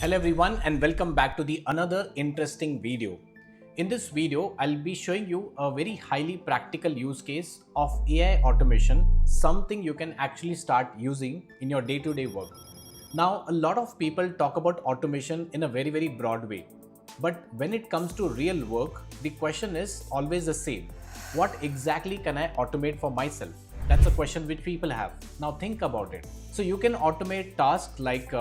Hello everyone and welcome back to the another interesting video. In this video, I'll be showing you a very highly practical use case of AI automation, something you can actually start using in your day-to-day work. Now, a lot of people talk about automation in a very broad way. But when it comes to real work, the question is always the same. What exactly can I automate for myself? That's a question which people have. Now think about it. So you can automate tasks like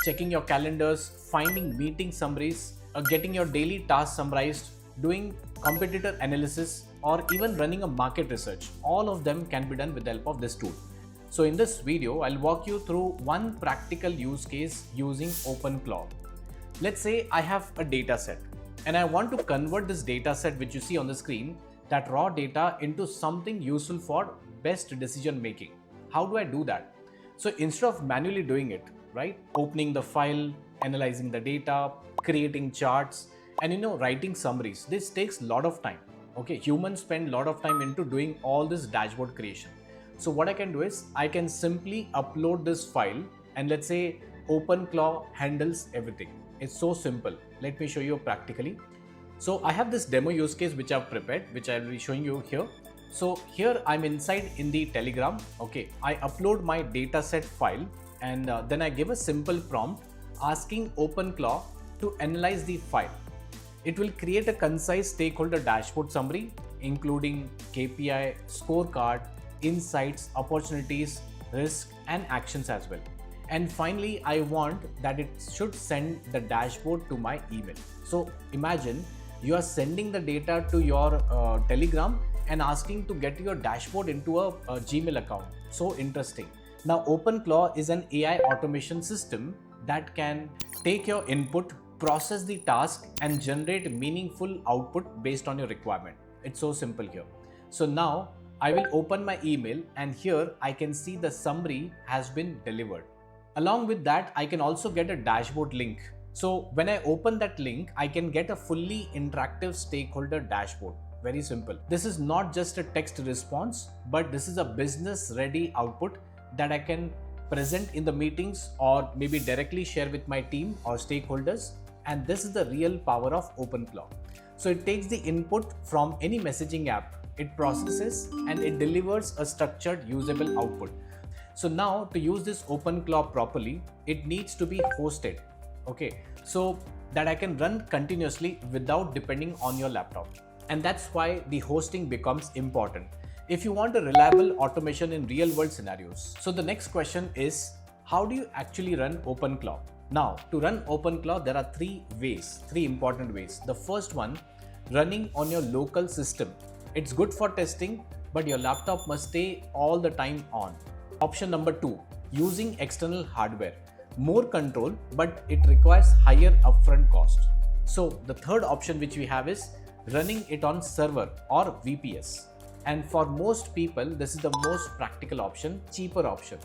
checking your calendars, finding meeting summaries, getting your daily tasks summarized, doing competitor analysis, or even running a market research. All of them can be done with the help of this tool. So in this video, I'll walk you through one practical use case using OpenClaw. Let's say I have a data set and I want to convert this data set which you see on the screen, that raw data, into something useful for best decision making. How do I do that? So instead of manually doing it, right, opening the file, analyzing the data, creating charts, and writing summaries, this takes a lot of time. Okay, humans spend a lot of time into doing all this dashboard creation. So what I can do is I can simply upload this file and let's say OpenClaw handles everything. It's so simple. Let me show you practically. So I have this demo use case which I've prepared, which I will be showing you here. So here I'm inside in the Telegram. Okay, I upload my dataset file and then I give a simple prompt asking OpenClaw to analyze the file. It will create a concise stakeholder dashboard summary, including KPI, scorecard, insights, opportunities, risk, and actions as well. And finally, I want that it should send the dashboard to my email. So imagine you are sending the data to your Telegram and asking to get your dashboard into a Gmail account. So interesting. Now, OpenClaw is an AI automation system that can take your input, process the task, and generate meaningful output based on your requirement. It's so simple here. So now I will open my email and here I can see the summary has been delivered. Along with that, I can also get a dashboard link. So when I open that link, I can get a fully interactive stakeholder dashboard. Very simple. This is not just a text response, but this is a business ready output that I can present in the meetings or maybe directly share with my team or stakeholders. And this is the real power of OpenClaw. So it takes the input from any messaging app, it processes and it delivers a structured usable output. So now to use this OpenClaw properly, it needs to be hosted. Okay, so that I can run continuously without depending on your laptop. And that's why the hosting becomes important if you want a reliable automation in real world scenarios. So the next question is, how do you actually run OpenClaw? Now, to run OpenClaw, there are three important ways. The first one, running on your local system. It's good for testing, but your laptop must stay all the time on. Option number two, using external hardware. More control, but it requires higher upfront cost. So the third option which we have is running it on server or VPS. And for most people, this is the most practical option, cheaper option.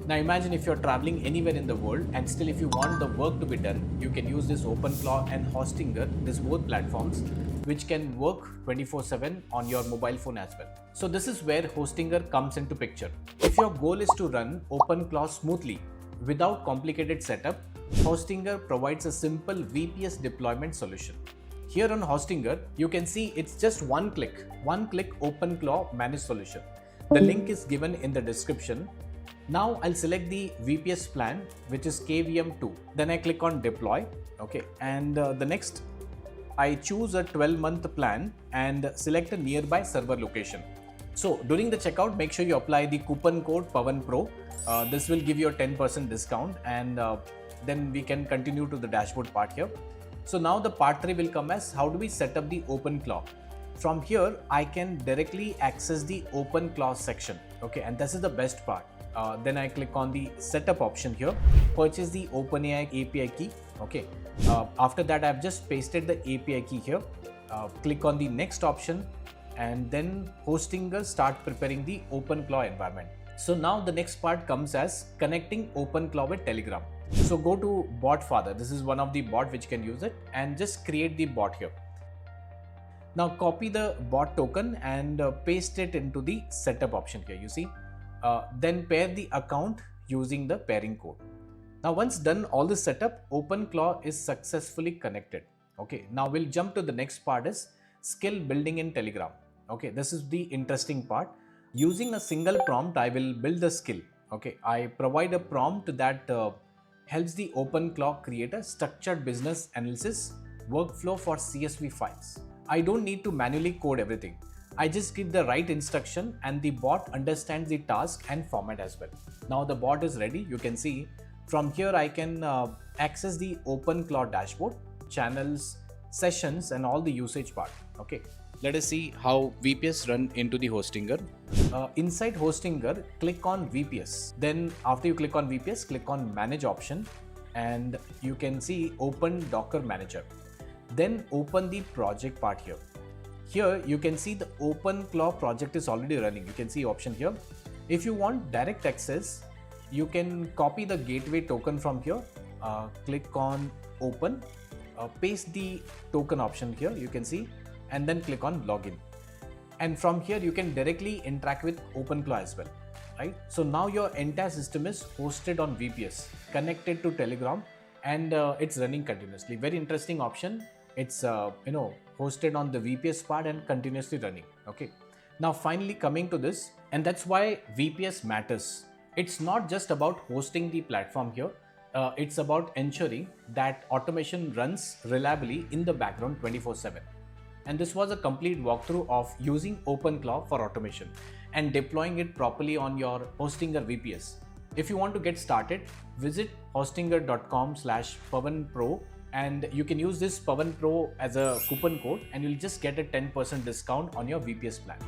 Now imagine if you're traveling anywhere in the world and still if you want the work to be done, you can use this OpenClaw and Hostinger, these both platforms, which can work 24/7 on your mobile phone as well. So this is where Hostinger comes into picture. If your goal is to run OpenClaw smoothly without complicated setup, Hostinger provides a simple VPS deployment solution. Here on Hostinger, you can see it's just one click OpenClaw managed solution. The link is given in the description. Now I'll select the VPS plan, which is KVM2. Then I click on deploy. Okay, and the next I choose a 12-month plan and select a nearby server location. So during the checkout, make sure you apply the coupon code PAVANPRO. This will give you a 10% discount, and then we can continue to the dashboard part here. So now the part 3 will come as how do we set up the OpenClaw. From here, I can directly access the OpenClaw section. Okay, and this is the best part. Then I click on the setup option here, purchase the OpenAI API key. Okay, after that I've just pasted the API key here. Click on the next option and then Hostinger start preparing the OpenClaw environment. So now the next part comes as connecting OpenClaw with Telegram. So go to bot father. This is one of the bot which can use it, and just create the bot here. Now copy the bot token and paste it into the setup option here. You see, then pair the account using the pairing code. Now once done all this setup, OpenClaw is successfully connected. Okay, now we'll jump to the next part is skill building in Telegram. Okay, this is the interesting part. Using a single prompt, I will build the skill. Okay, I provide a prompt that helps the OpenClaw create a structured business analysis workflow for CSV files. I don't need to manually code everything. I just give the right instruction and the bot understands the task and format as well. Now the bot is ready. You can see from here I can access the OpenClaw dashboard, channels, sessions and all the usage part. Okay, let us see how VPS run into the Hostinger. Inside Hostinger, click on VPS. Then after you click on VPS, click on manage option and you can see open Docker manager. Then open the project part here. Here you can see the OpenClaw project is already running. You can see option here. If you want direct access, you can copy the gateway token from here, click on open, paste the token option here, you can see, and then click on login. And from here you can directly interact with OpenClaw as well, right? So now your entire system is hosted on VPS, connected to Telegram, and it's running continuously. Very interesting option. It's hosted on the VPS part and continuously running. Okay. Now finally coming to this, and that's why VPS matters. It's not just about hosting the platform here. It's about ensuring that automation runs reliably in the background 24/7. And this was a complete walkthrough of using OpenClaw for automation and deploying it properly on your Hostinger VPS. If you want to get started, visit hostinger.com/PavanPro and you can use this PavanPro as a coupon code and you'll just get a 10% discount on your VPS plan.